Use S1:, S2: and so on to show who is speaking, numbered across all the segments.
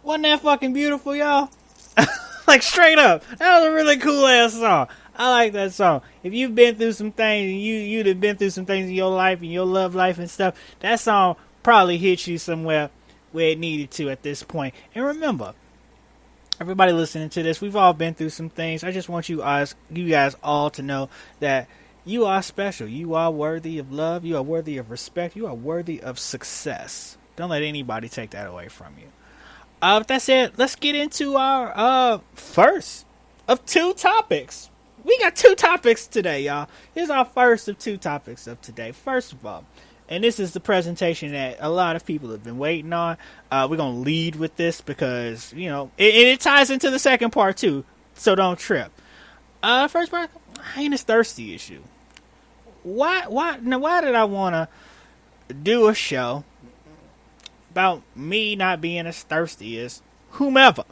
S1: Wasn't that fucking beautiful, y'all? Like, straight up. That was a really cool ass song. I like that song. If you've been through some things, and you'd have been through some things in your life, and your love life and stuff, that song probably hit you somewhere where it needed to at this point. And remember, everybody listening to this, we've all been through some things. I just want you guys all to know that you are special. You are worthy of love. You are worthy of respect. You are worthy of success. Don't let anybody take that away from you. With that said, let's get into our first of two topics. We got two topics today, y'all. Here's our first of two topics of today. First of all, and this is the presentation that a lot of people have been waiting on. We're going to lead with this because, you know, it ties into the second part too, so don't trip. First part, heinous thirsty issue. Why did I want to do a show about me not being as thirsty as whomever?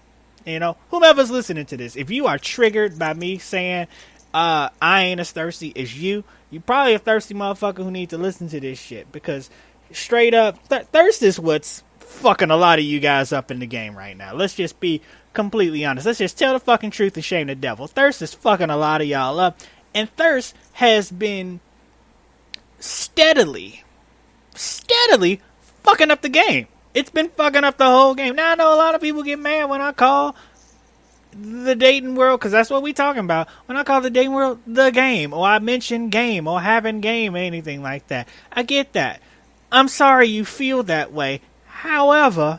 S1: You know, whomever's listening to this, if you are triggered by me saying I ain't as thirsty as you probably a thirsty motherfucker who need to listen to this shit, because straight up, thirst is what's fucking a lot of you guys up in the game right now. Let's just be completely honest. Let's just tell the fucking truth and shame the devil. Thirst is fucking a lot of y'all up, and thirst has been steadily fucking up the game. It's been fucking up the whole game. Now, I know a lot of people get mad when I call the dating world, because that's what we talking about. When I call the dating world the game, or I mention game, or having game, or anything like that. I get that. I'm sorry you feel that way. However,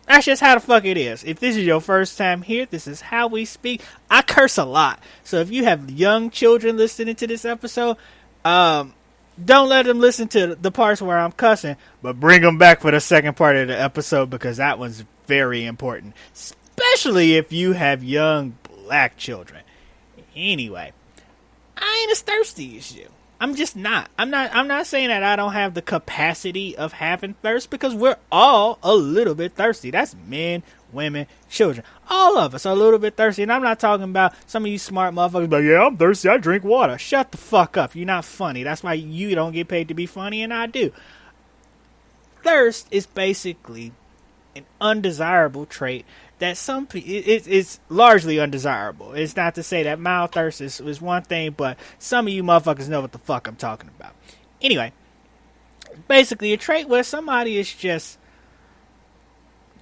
S1: that's just how the fuck it is. If this is your first time here, this is how we speak. I curse a lot. So if you have young children listening to this episode, don't let them listen to the parts where I'm cussing, but bring them back for the second part of the episode, because that one's very important, especially if you have young black children. Anyway, I ain't as thirsty as you. I'm just not. I'm not saying that I don't have the capacity of having thirst, because we're all a little bit thirsty. That's men, women, children. All of us are a little bit thirsty. And I'm not talking about some of you smart motherfuckers like, yeah, I'm thirsty, I drink water. Shut the fuck up. You're not funny. That's why you don't get paid to be funny, and I do. Thirst is basically an undesirable trait that some people, it's largely undesirable. It's not to say that mild thirst is one thing, but some of you motherfuckers know what the fuck I'm talking about. Anyway, basically a trait where somebody is just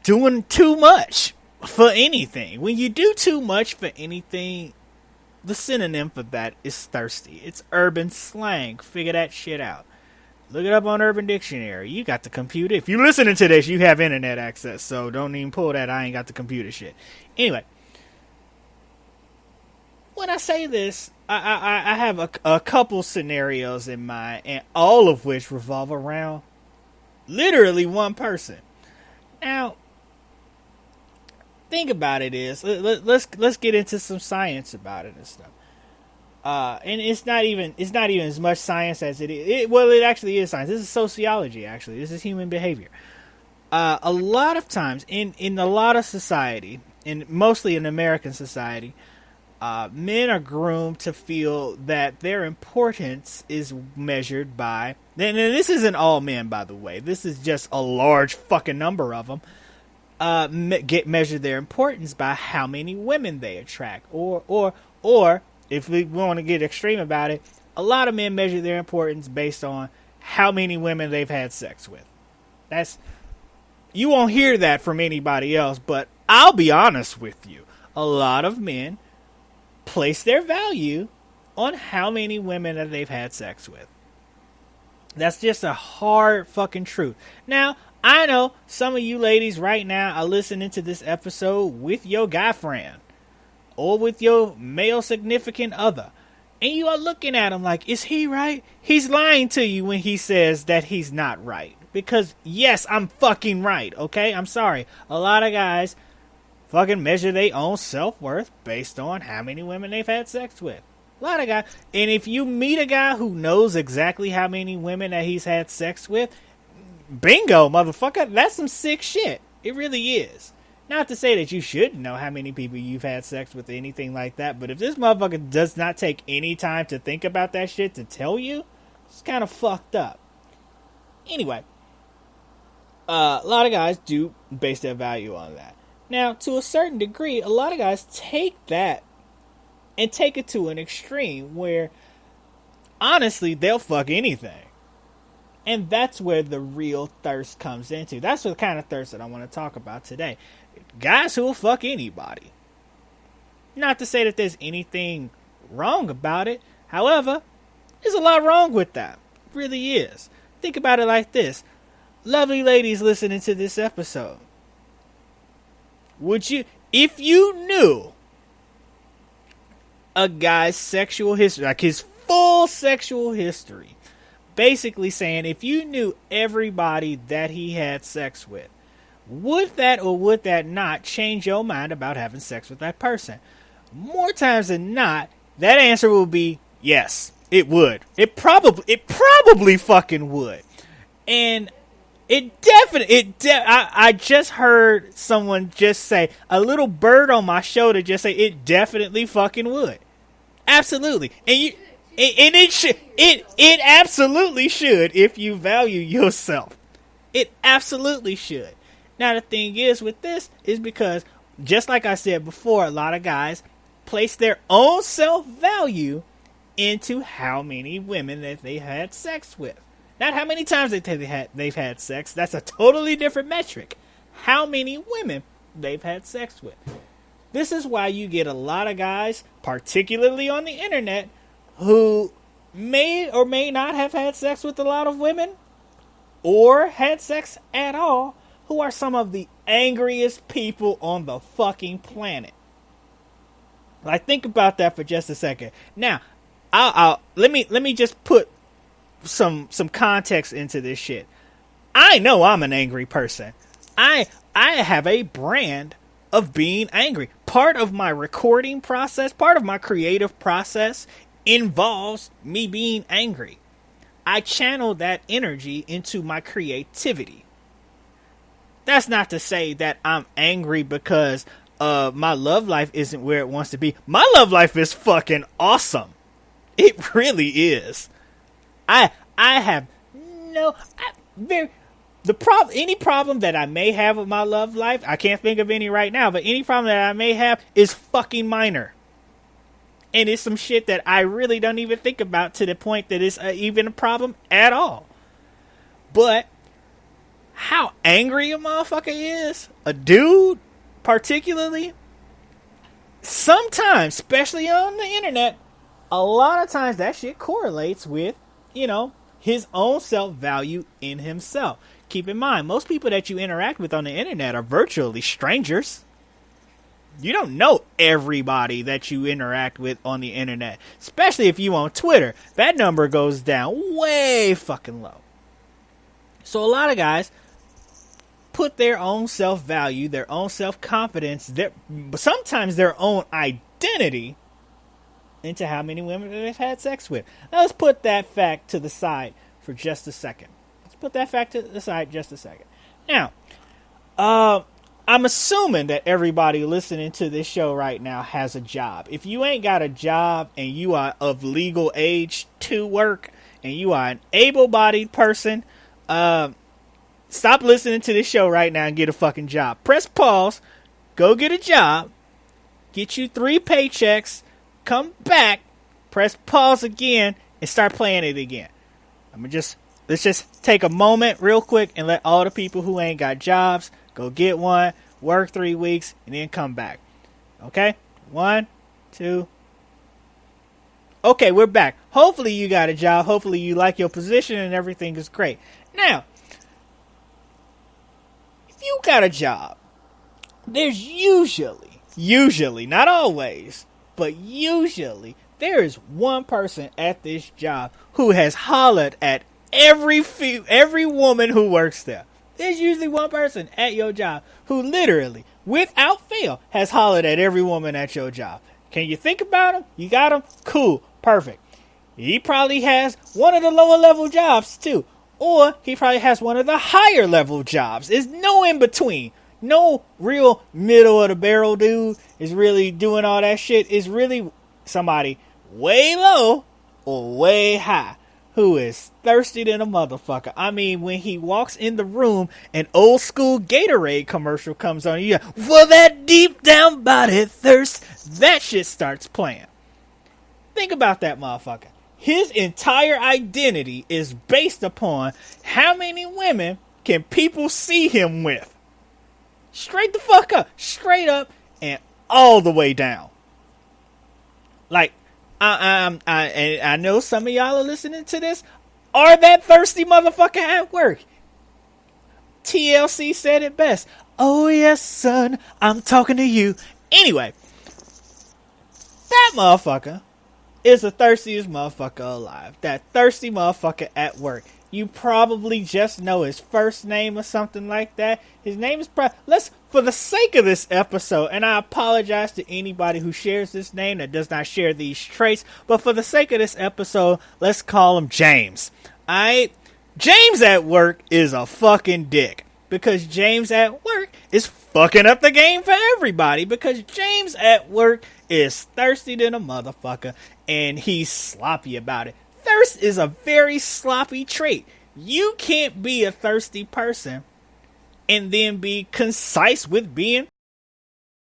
S1: doing too much for anything. When you do too much for anything, the synonym for that is thirsty. It's urban slang. Figure that shit out. Look it up on Urban Dictionary. You got the computer. If you're listening to this, you have internet access, so don't even pull that I ain't got the computer shit. Anyway, when I say this, I have a couple scenarios in mind, and all of which revolve around literally one person. Now, think about it is, let's get into some science about it and stuff. And it's not even as much science as it is. Well, it actually is science. This is sociology, actually. This is human behavior. A lot of times, in a lot of society, and mostly in American society, men are groomed to feel that their importance is measured by, and this isn't all men, by the way. This is just a large fucking number of them. Measure their importance by how many women they attract, or if we want to get extreme about it, a lot of men measure their importance based on how many women they've had sex with. You won't hear that from anybody else, but I'll be honest with you. A lot of men place their value on how many women that they've had sex with. That's just a hard fucking truth. Now, I know some of you ladies right now are listening to this episode with your guy friend, or with your male significant other, and you are looking at him like, is he right? He's lying to you when he says that he's not right. Because, yes, I'm fucking right, okay? I'm sorry. A lot of guys fucking measure their own self-worth based on how many women they've had sex with. A lot of guys. And if you meet a guy who knows exactly how many women that he's had sex with, bingo, motherfucker, that's some sick shit. It really is. Not to say that you shouldn't know how many people you've had sex with or anything like that, but if this motherfucker does not take any time to think about that shit to tell you, it's kind of fucked up. Anyway, A lot of guys do base their value on that. Now, to a certain degree, a lot of guys take that and take it to an extreme where, honestly, they'll fuck anything. And that's where the real thirst comes into. That's the kind of thirst that I want to talk about today. Guys who will fuck anybody. Not to say that there's anything wrong about it. However, there's a lot wrong with that. It really is. Think about it like this. Lovely ladies listening to this episode. Would you, if you knew a guy's sexual history, like his full sexual history, basically saying if you knew everybody that he had sex with, would that or would that not change your mind about having sex with that person? More times than not, that answer will be yes, it would. It probably fucking would. And I just heard someone just say, a little bird on my shoulder just say, it definitely fucking would. Absolutely. And it absolutely should if you value yourself. It absolutely should. Now the thing is with this is because, just like I said before, a lot of guys place their own self-value into how many women that they had sex with. Not how many times they've had sex. That's a totally different metric. How many women they've had sex with. This is why you get a lot of guys, particularly on the internet, who may or may not have had sex with a lot of women, or had sex at all, who are some of the angriest people on the fucking planet. Like, think about that for just a second. Now, let me just put some context into this shit. I know I'm an angry person. I have a brand of being angry. Part of my recording process, part of my creative process involves me being angry. I channel that energy into my creativity. That's not to say that I'm angry because my love life isn't where it wants to be. My love life is fucking awesome. It really is. I have no any problem that I may have with my love life, I can't think of any right now, but any problem that I may have is fucking minor. And it's some shit that I really don't even think about to the point that it's even a problem at all. But how angry a motherfucker is, a dude particularly, sometimes, especially on the internet, a lot of times that shit correlates with, his own self-value in himself. Keep in mind, most people that you interact with on the internet are virtually strangers. You don't know everybody that you interact with on the internet, especially if you on Twitter. That number goes down way fucking low. So a lot of guys put their own self-value, their own self-confidence, sometimes their own identity into how many women they've had sex with. Now let's put that fact to the side for just a second. Now, I'm assuming that everybody listening to this show right now has a job. If you ain't got a job and you are of legal age to work and you are an able-bodied person, stop listening to this show right now and get a fucking job. Press pause, go get a job, get you 3 paychecks, come back, press pause again, and start playing it again. Let's just take a moment real quick and let all the people who ain't got jobs go get one, work 3 weeks, and then come back. Okay? 1, 2. Okay, we're back. Hopefully you got a job. Hopefully you like your position and everything is great. Now, if you got a job, there's usually, not always, but usually, there is one person at this job who has hollered at every woman who works there. There's usually one person at your job who literally, without fail, has hollered at every woman at your job. Can you think about him? You got him? Cool. Perfect. He probably has one of the lower level jobs too. Or he probably has one of the higher level jobs. There's no in between. No real middle of the barrel dude is really doing all that shit. It's really somebody way low or way high. who is thirsty than a motherfucker. I mean, when he walks in the room, an old school Gatorade commercial comes on. Yeah, for that deep down body thirst, that shit starts playing. Think about that motherfucker. His entire identity is based upon how many women can people see him with. Straight the fuck up. Straight up and all the way down. Like, I know some of y'all are listening to this. Are that thirsty motherfucker at work? TLC said it best. Oh yes, son, I'm talking to you. Anyway, that motherfucker is the thirstiest motherfucker alive. That thirsty motherfucker at work. You probably just know his first name or something like that. His name is let's, for the sake of this episode, and I apologize to anybody who shares this name that does not share these traits, but for the sake of this episode, let's call him James. Alright? James at work is a fucking dick. Because James at work is fucking up the game for everybody. Because James at work is thirsty than a motherfucker. And he's sloppy about it. Thirst is a very sloppy trait. You can't be a thirsty person and then be concise with being